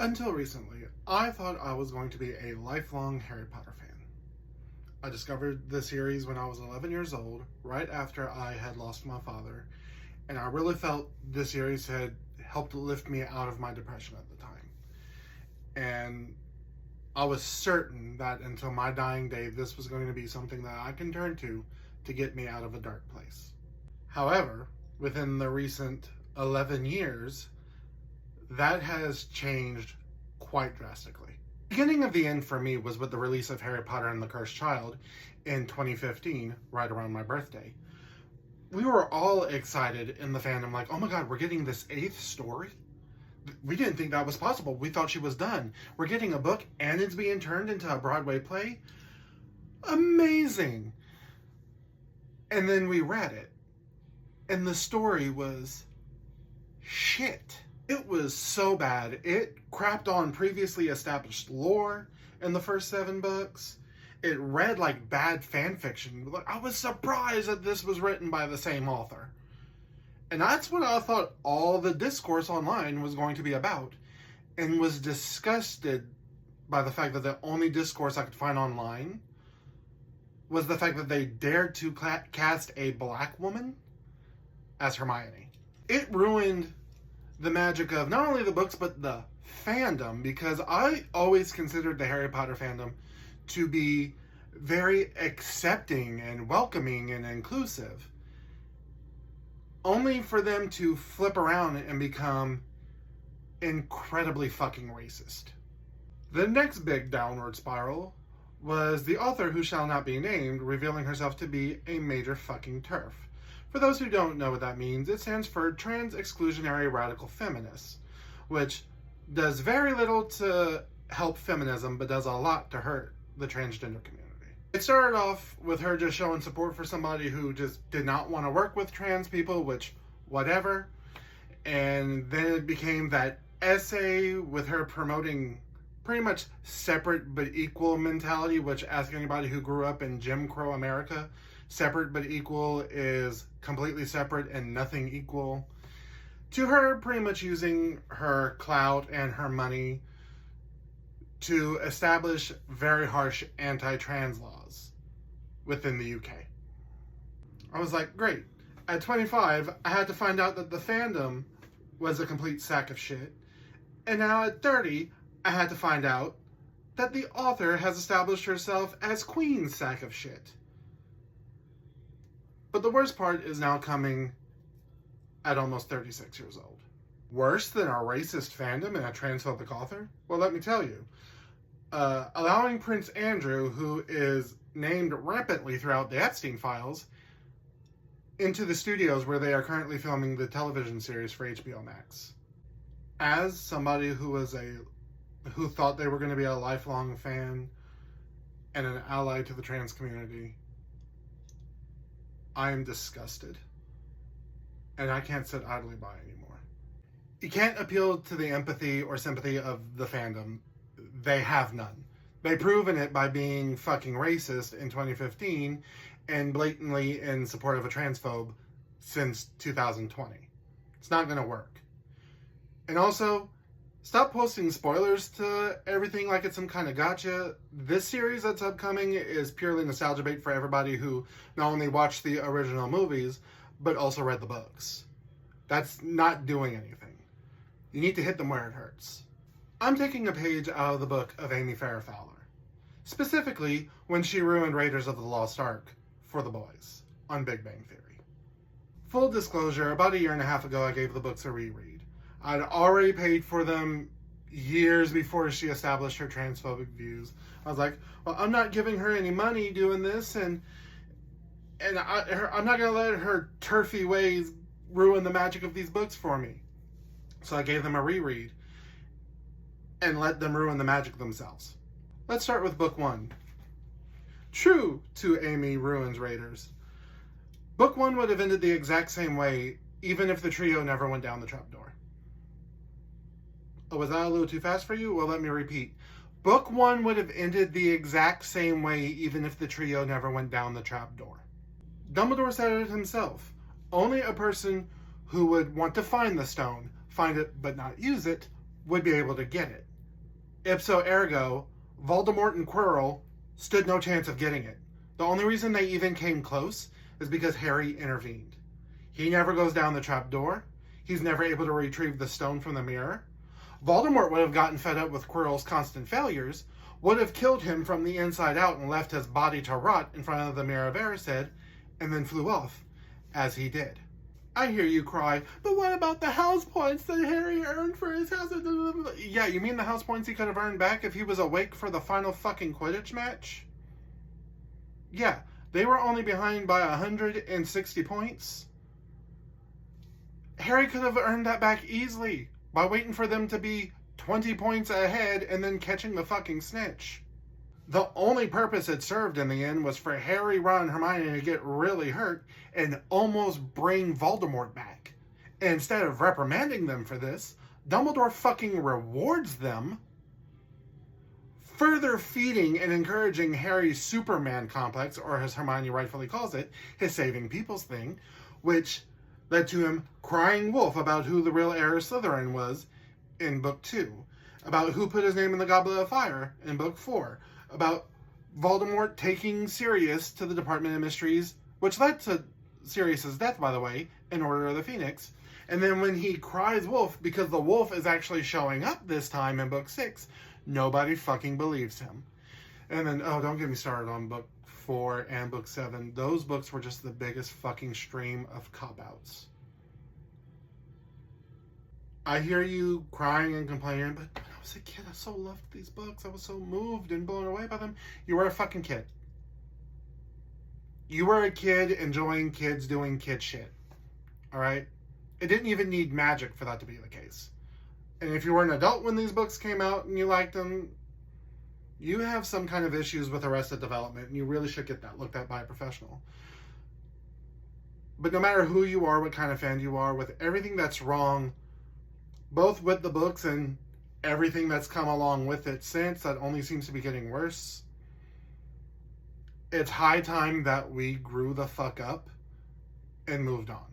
Until recently, I thought I was going to be a lifelong Harry Potter fan. I discovered the series when I was 11 years old, right after I had lost my father, and I really felt the series had helped lift me out of my depression at the time. And I was certain that until my dying day, this was going to be something that I can turn to get me out of a dark place. However, within the recent 11 years, that has changed quite drastically. The beginning of the end for me was with the release of Harry Potter and the Cursed Child in 2015, right around my birthday. We were all excited in the fandom, like, oh my god, we're getting this 8th story? We didn't think that was possible. We thought she was done. We're getting a book and it's being turned into a Broadway play? Amazing! And then we read it, and the story was shit. It was so bad. It crapped on previously established lore in the first 7 books. It read like bad fan fiction. I was surprised that this was written by the same author. And that's what I thought all the discourse online was going to be about, and was disgusted by the fact that the only discourse I could find online was the fact that they dared to cast a black woman as Hermione. It ruined the magic of not only the books, but the fandom, because I always considered the Harry Potter fandom to be very accepting and welcoming and inclusive, only for them to flip around and become incredibly fucking racist. The next big downward spiral was the author who shall not be named revealing herself to be a major fucking TERF. For those who don't know what that means, it stands for Trans Exclusionary Radical Feminists, which does very little to help feminism, but does a lot to hurt the transgender community. It started off with her just showing support for somebody who just did not want to work with trans people, which, whatever. And then it became that essay with her promoting pretty much separate but equal mentality, which, ask anybody who grew up in Jim Crow America, separate but equal is completely separate and nothing equal. To her pretty much using her clout and her money to establish very harsh anti-trans laws within the UK. I was like, great. At 25, I had to find out that the fandom was a complete sack of shit. And now at 30, I had to find out that the author has established herself as Queen's sack of shit. But the worst part is now coming at almost 36 years old. Worse than a racist fandom and a transphobic author? Well, let me tell you. Allowing Prince Andrew, who is named rampantly throughout the Epstein files, into the studios where they are currently filming the television series for HBO Max. As somebody who thought they were going to be a lifelong fan and an ally to the trans community, I am disgusted. And I can't sit idly by anymore. You can't appeal to the empathy or sympathy of the fandom. They have none. They've proven it by being fucking racist in 2015 and blatantly in support of a transphobe since 2020. It's not going to work. And also, stop posting spoilers to everything like it's some kind of gotcha. This series that's upcoming is purely nostalgia bait for everybody who not only watched the original movies, but also read the books. That's not doing anything. You need to hit them where it hurts. I'm taking a page out of the book of Amy Farrah Fowler, specifically when she ruined Raiders of the Lost Ark for the boys on Big Bang Theory. Full disclosure, about a year and a half ago I gave the books a reread. I'd already paid for them years before she established her transphobic views. I was like, well, I'm not giving her any money doing this, and I'm not going to let her turfy ways ruin the magic of these books for me. So I gave them a reread and let them ruin the magic themselves. Let's start with book 1. True to Amy Ruins Raiders. Book 1 would have ended the exact same way, even if the trio never went down the trapdoor. Oh, was that a little too fast for you? Well, let me repeat. Book 1 would have ended the exact same way, even if the trio never went down the trapdoor. Dumbledore said it himself. Only a person who would want to find the stone, find it but not use it, would be able to get it. Ipso ergo, Voldemort and Quirrell stood no chance of getting it. The only reason they even came close is because Harry intervened. He never goes down the trap door. He's never able to retrieve the stone from the mirror. Voldemort would have gotten fed up with Quirrell's constant failures, would have killed him from the inside out and left his body to rot in front of the Mirror of Erised, and then flew off, as he did. I hear you cry, but what about the house points that Harry earned for his house? Yeah, you mean the house points he could have earned back if he was awake for the final fucking Quidditch match? Yeah, they were only behind by 160 points. Harry could have earned that back easily by waiting for them to be 20 points ahead and then catching the fucking snitch. The only purpose it served in the end was for Harry, Ron, and Hermione to get really hurt and almost bring Voldemort back. And instead of reprimanding them for this, Dumbledore fucking rewards them, further feeding and encouraging Harry's Superman complex, or as Hermione rightfully calls it, his saving people's thing, which led to him crying wolf about who the real heir of Slytherin was in Book 2, about who put his name in the Goblet of Fire in Book 4, about Voldemort taking Sirius to the Department of Mysteries, which led to Sirius's death, by the way, in Order of the Phoenix. And then when he cries wolf, because the wolf is actually showing up this time in Book 6, nobody fucking believes him. And then, oh, don't get me started on Book 4 and Book 7. Those books were just the biggest fucking stream of cop-outs. I hear you crying and complaining, but when I was a kid, I so loved these books. I was so moved and blown away by them. You were a fucking kid. You were a kid enjoying kids doing kid shit. Alright? It didn't even need magic for that to be the case. And if you were an adult when these books came out and you liked them, you have some kind of issues with Arrested Development, and you really should get that looked at by a professional. But no matter who you are, what kind of fan you are, with everything that's wrong, both with the books and everything that's come along with it since, that only seems to be getting worse, it's high time that we grew the fuck up and moved on.